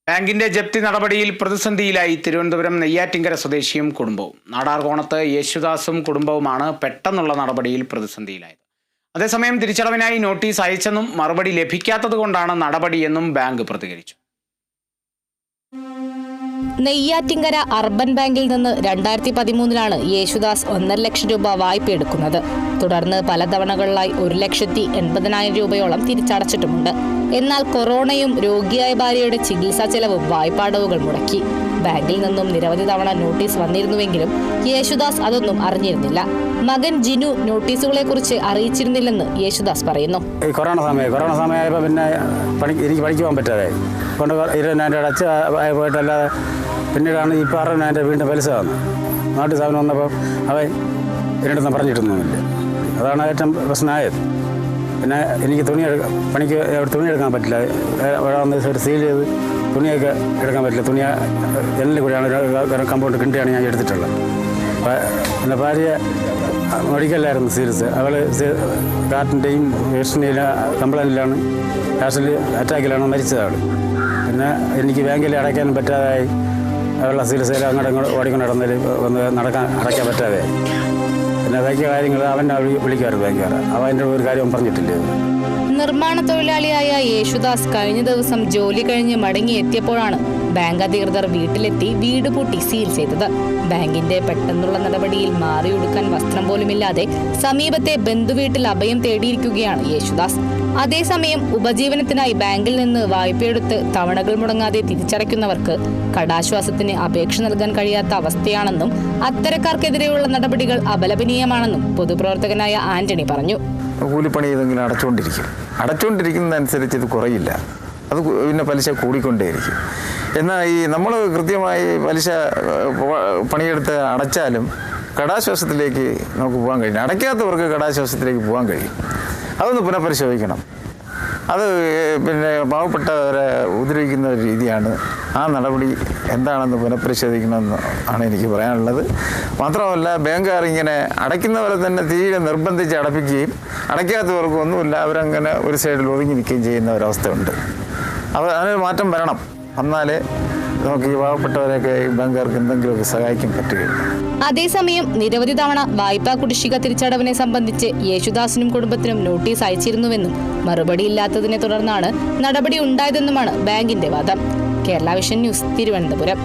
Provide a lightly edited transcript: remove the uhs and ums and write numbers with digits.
ബാങ്കിന്റെ ജപ്തി നടപടിയിൽ പ്രതിസന്ധിയിലായി തിരുവനന്തപുരം നെയ്യാറ്റിങ്കര സ്വദേശിയും കുടുംബവും. നാടാർകോണത്ത് യേശുദാസും കുടുംബവുമാണ് പെട്ടെന്നുള്ള നടപടിയിൽ പ്രതിസന്ധിയിലായത്. അതേസമയം തിരിച്ചടവിനായി നോട്ടീസ് അയച്ചെന്നും മറുപടി ലഭിക്കാത്തതുകൊണ്ടാണ് നടപടിയെന്നും ബാങ്ക് പ്രതികരിച്ചു. നെയ്യാറ്റിങ്കര അർബൻ ബാങ്കിൽ നിന്ന് 2013 യേശുദാസ് 1.5 ലക്ഷം രൂപ വായ്പ എടുക്കുന്നത്. തുടർന്ന് പല തവണകളിലായി 1,80,000 രൂപയോളം തിരിച്ചടച്ചിട്ടുമുണ്ട്. എന്നാൽ കൊറോണയും രോഗിയായ ഭാര്യയുടെ ചികിത്സാ ചെലവും വായ്പാടവുകൾ മുടക്കി. ബാങ്കിൽ നിന്നും നിരവധി തവണ നോട്ടീസ് വന്നിരുന്നുവെങ്കിലും യേശുദാസ് അതൊന്നും അറിഞ്ഞിരുന്നില്ല. മകൻ ജിനു നോട്ടീസുകളെ കുറിച്ച് അറിയിച്ചിരുന്നില്ലെന്ന് യേശുദാസ് പറയുന്നു. കൊറോണ സമയമായപ്പോൾ പിന്നെ എനിക്ക് പഠിക്ക് പോകാൻ പറ്റാതെ കൊണ്ട് 20,000 അടച്ച് പോയിട്ടല്ലാതെ പിന്നീടാണ് ഈ 6,000 വീണ്ടും പലിശ വന്നത്. നോട്ടീസ് അവന് വന്നപ്പോൾ അവൻ എന്നോടൊന്നും പറഞ്ഞിട്ടൊന്നുമില്ല. അതാണ് ഏറ്റവും പ്രശ്നമായത്. പിന്നെ എനിക്ക് പണിക്ക് തുണി എടുക്കാൻ പറ്റില്ല. അവിടെ വന്ന് ഒരു സീൽ ചെയ്ത് തുണിയൊക്കെ എടുക്കാൻ പറ്റില്ല. തുണി എല്ലാം കൂടിയാണ് കമ്പൗണ്ട് കിണ്ടിയാണ് ഞാൻ എടുത്തിട്ടുള്ളത്. പിന്നെ ഭാര്യ മെഡിക്കലിലായിരുന്നു സീരിയസ്. അവൾ കാറ്റിൻ്റെയും വേഷനിലെ കംപ്ലൈൻറ്റിലാണ്, കാഷ്വൽ അറ്റാക്കിലാണ് മരിച്ചത് അവൾ. പിന്നെ എനിക്ക് ബാങ്കിൽ അടയ്ക്കാൻ പറ്റാതായി. അവളുടെ സീരിയസ് അങ്ങോട്ട് ഓടിക്കൊണ്ട് നടന്നതിൽ അടയ്ക്കാൻ പറ്റാതെ. പിന്നെ ബാക്കി കാര്യങ്ങൾ അവൻ്റെ വിളിക്കാറ് ബാങ്കുകാർ. അവൻ്റെ ഒരു കാര്യം പറഞ്ഞിട്ടില്ല. നിർമ്മാണ തൊഴിലാളിയായ യേശുദാസ് കഴിഞ്ഞ ദിവസം ജോലി കഴിഞ്ഞ് മടങ്ങിയെത്തിയപ്പോഴാണ് ബാങ്ക് അധികൃതർ വീട്ടിലെത്തി വീട് പൂട്ടി സീൽ ചെയ്തത്. ബാങ്കിന്റെ പെട്ടെന്നുള്ള നടപടിയിൽ മാറിയൊടുക്കാൻ വസ്ത്രം പോലുമില്ലാതെ സമീപത്തെ ബന്ധുവീട്ടിൽ അഭയം തേടിയിരിക്കുകയാണ് യേശുദാസ്. അതേസമയം ഉപജീവനത്തിനായി ബാങ്കിൽ നിന്ന് വായ്പയെടുത്ത് തവണകൾ മുടങ്ങാതെ തിരിച്ചടയ്ക്കുന്നവർക്ക് കടാശ്വാസത്തിന് അപേക്ഷ നൽകാൻ കഴിയാത്ത അവസ്ഥയാണെന്നും അത്തരക്കാർക്കെതിരെയുള്ള നടപടികൾ അപലപനീയമാണെന്നും പൊതുപ്രവർത്തകനായ ആന്റണി പറഞ്ഞു. കൂലിപ്പണി ചെയ്തെങ്കിലും അടച്ചുകൊണ്ടിരിക്കുന്നതനുസരിച്ച് ഇത് കുറയില്ല. അത് പിന്നെ പലിശ കൂടിക്കൊണ്ടേയിരിക്കും. എന്നാൽ ഈ നമ്മൾ കൃത്യമായി പലിശ പണിയെടുത്ത് അടച്ചാലും കടാശ്വാസത്തിലേക്ക് നമുക്ക് പോകാൻ കഴിയും. അടയ്ക്കാത്തവർക്ക് കടാശ്വാസത്തിലേക്ക് പോകാൻ കഴിയും. അതൊന്ന് പുനഃപരിശോധിക്കണം. അത് പിന്നെ പാവപ്പെട്ടവരെ ഉപദ്രവിക്കുന്ന ഒരു രീതിയാണ്. ആ നടപടി എന്താണെന്ന് പുനഃപരിശോധിക്കണമെന്ന് ആണ് എനിക്ക് പറയാനുള്ളത്. മാത്രമല്ല, ബാങ്കുകാർ ഇങ്ങനെ അടയ്ക്കുന്നവരെ തന്നെ തീരെ നിർബന്ധിച്ച് അടപ്പിക്കുകയും അടയ്ക്കാത്തവർക്ക് ഒന്നുമില്ല, അവരങ്ങനെ ഒരു സൈഡിൽ ഒതുങ്ങി നിൽക്കുകയും ചെയ്യുന്ന ഒരവസ്ഥയുണ്ട്. അതിനൊരു മാറ്റം വരണം. എന്നാലേ നമുക്ക് ഈ പാവപ്പെട്ടവരെയൊക്കെ ബാങ്കുകാർക്ക് എന്തെങ്കിലുമൊക്കെ സഹായിക്കാൻ പറ്റുകയുള്ളൂ. അതേസമയം നിരവധി തവണ വായ്പാ കുടിശ്ശിക തിരിച്ചടവിനെ സംബന്ധിച്ച് യേശുദാസിനും കുടുംബത്തിനും നോട്ടീസ് അയച്ചിരുന്നുവെന്നും മറുപടിയില്ലാത്തതിനെ തുടർന്നാണ് നടപടി ഉണ്ടായതെന്നുമാണ് ബാങ്കിന്റെ വാദം. Kerala vision news, Thiruvananthapuram.